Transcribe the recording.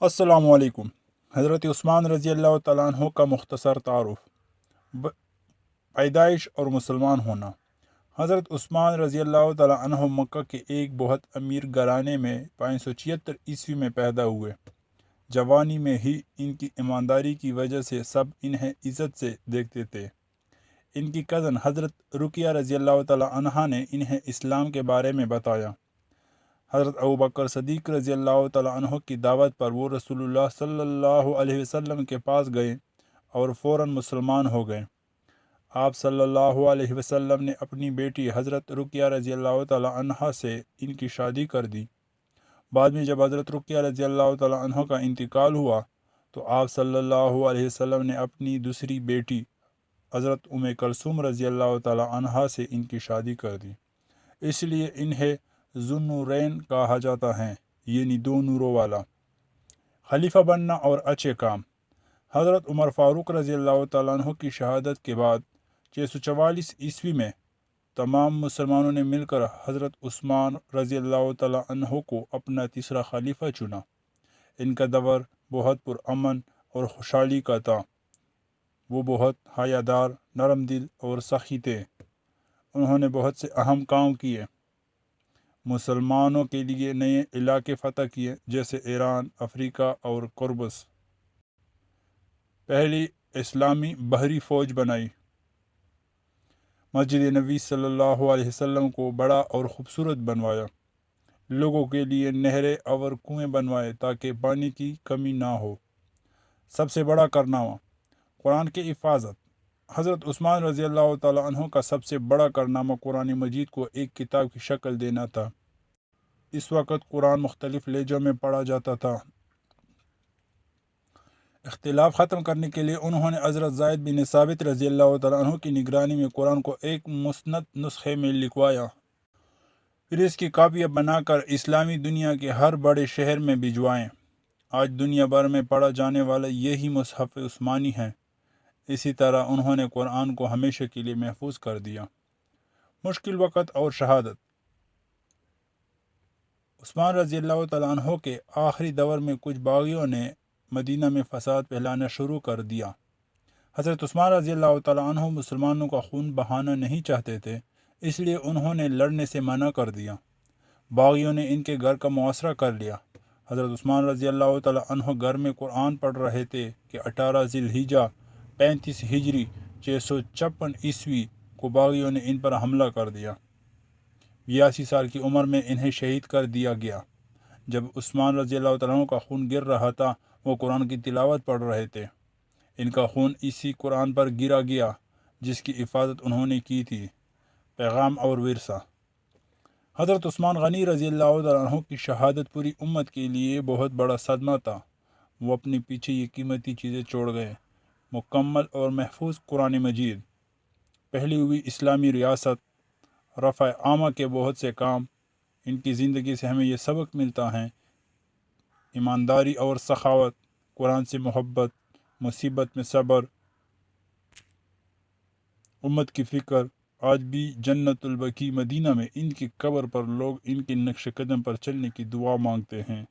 अस्सलामु अलैकुम। हज़रत उस्मान रज़ी अल्लाह तआला अन्हु का मुख्तसर तारुफ। पैदाइश और मुसलमान होना। हज़रत उस्मान रज़ी अल्लाह तआला अन्हु मक्का के एक बहुत अमीर घराने में 576 ईस्वी में पैदा हुए। जवानी में ही इनकी ईमानदारी की वजह से सब इन्हें इज़्ज़त से देखते थे। इनकी कज़न हज़रत रुकिया रज़ी अल्लाह तआला अन्हा ने इन्हें इस्लाम के बारे में बताया। हज़रत अबू बकर सदीक रज़ी अल्लाह तआला अन्हु की दावत पर वो रसूलुल्लाह सल्लल्लाहु अलैहि वसल्लम के पास गए और फ़ौरन मुसलमान हो गए। आप सल्लल्लाहु अलैहि वसल्लम ने अपनी बेटी हज़रत रुकिया रज़ी अल्लाह तआला अन्हा से इनकी शादी कर दी। बाद में जब हज़रत रुकिया रज़ी अल्लाह तआला अन्हा का इंतकाल हुआ तो आप सल्लल्लाहु अलैहि वसल्लम ने अपनी दूसरी बेटी हज़रत उम्मे कुलसूम रज़ी अल्लाह तआला अन्हा से इनकी शादी कर दी। इसलिए इन्हें ज़ुन्नूरैन कहा जाता है, यानी दो नूरों वाला। खलीफा बनना और अच्छे काम। हज़रत उमर फ़ारूक रज़ी अल्लाह तआला अन्हु की शहादत के बाद 644 ईस्वी में तमाम मुसलमानों ने मिलकर हज़रत उस्मान रज़ी अल्लाह तआला अन्हु को अपना तीसरा खलीफा चुना। इनका दवर बहुत पुरअमन और खुशहाली का था। वो बहुत हयादार, नरम दिल और सखी थे। उन्होंने बहुत से अहम काम किए। मुसलमानों के लिए नए इलाके फ़तह किए, जैसे ईरान, अफ्रीका और कुर्बस। पहली इस्लामी बहरी फ़ौज बनाई। मस्जिद नबी सल्लल्लाहु अलैहि वसल्लम को बड़ा और ख़ूबसूरत बनवाया। लोगों के लिए नहरें और कुएं बनवाए ताकि पानी की कमी ना हो। सबसे बड़ा कारनामा कुरान की हिफाजत। हज़रत उस्मान रज़ी अल्लाह तआला अन्हु का सबसे बड़ा कारनामा कुरान मजीद को एक किताब की शक्ल देना था। इस वक्त कुरान मुख्तलिफ लहजों में पढ़ा जाता था। इख्तिलाफ ख़त्म करने के लिए उन्होंने हज़रत ज़ैद बिन साबित रज़ी अल्लाह तआला अन्हु की निगरानी में कुरान को एक मुस्नद नुस्खे में लिखवाया। फिर इसकी कापियाँ बनाकर इस्लामी दुनिया के हर बड़े शहर में भिजवाएँ। आज दुनिया भर में पढ़ा जाने वाला यही मुसहफ़ उस्मानी है। इसी तरह उन्होंने कुरान को हमेशा के लिए महफूज कर दिया। मुश्किल वक़्त और शहादत। उस्मान रज़ी अल्लाह तआला अन्हु के आखिरी दौर में कुछ बागियों ने मदीना में फ़साद फैलाना शुरू कर दिया। हज़रत उस्मान रज़ी अल्लाह तआला अन्हु मुसलमानों का खून बहाना नहीं चाहते थे, इसलिए उन्होंने लड़ने से मना कर दिया। बागियों ने इनके घर का मुआसरा कर लिया। हज़रत उस्मान रज़ी अल्लाह तआला अन्हु घर में कुरान पढ़ रहे थे कि 18 ज़िलहिज्जा 35 हिजरी 656 ईस्वी को बागियों ने इन पर हमला कर दिया। 82 साल की उम्र में इन्हें शहीद कर दिया गया। जब उस्मान रज़ी अल्लाह तआला अन्हु का खून गिर रहा था, वो कुरान की तिलावत पढ़ रहे थे। इनका खून इसी कुरान पर गिरा गया जिसकी हिफाजत उन्होंने की थी। पैगाम और विरसा। हज़रत उस्मान गनी रज़ी अल्लाह तआला अन्हु की शहादत पूरी उम्मत के लिए बहुत बड़ा सदमा था। वो अपने पीछे ये कीमती चीज़ें छोड़ गए। मुकम्मल और महफूज कुरान मजीद, पहली हुई इस्लामी रियासत, रफ़ा आमा के बहुत से काम। इनकी ज़िंदगी से हमें यह सबक मिलता है, ईमानदारी और सखावत, कुरान से मोहब्बत, मुसीबत में सब्र, उम्मत की फ़िक्र। आज भी जन्नतुल बकी मदीना में इनकी कब्र पर लोग इनके नक्श कदम पर चलने की दुआ मांगते हैं।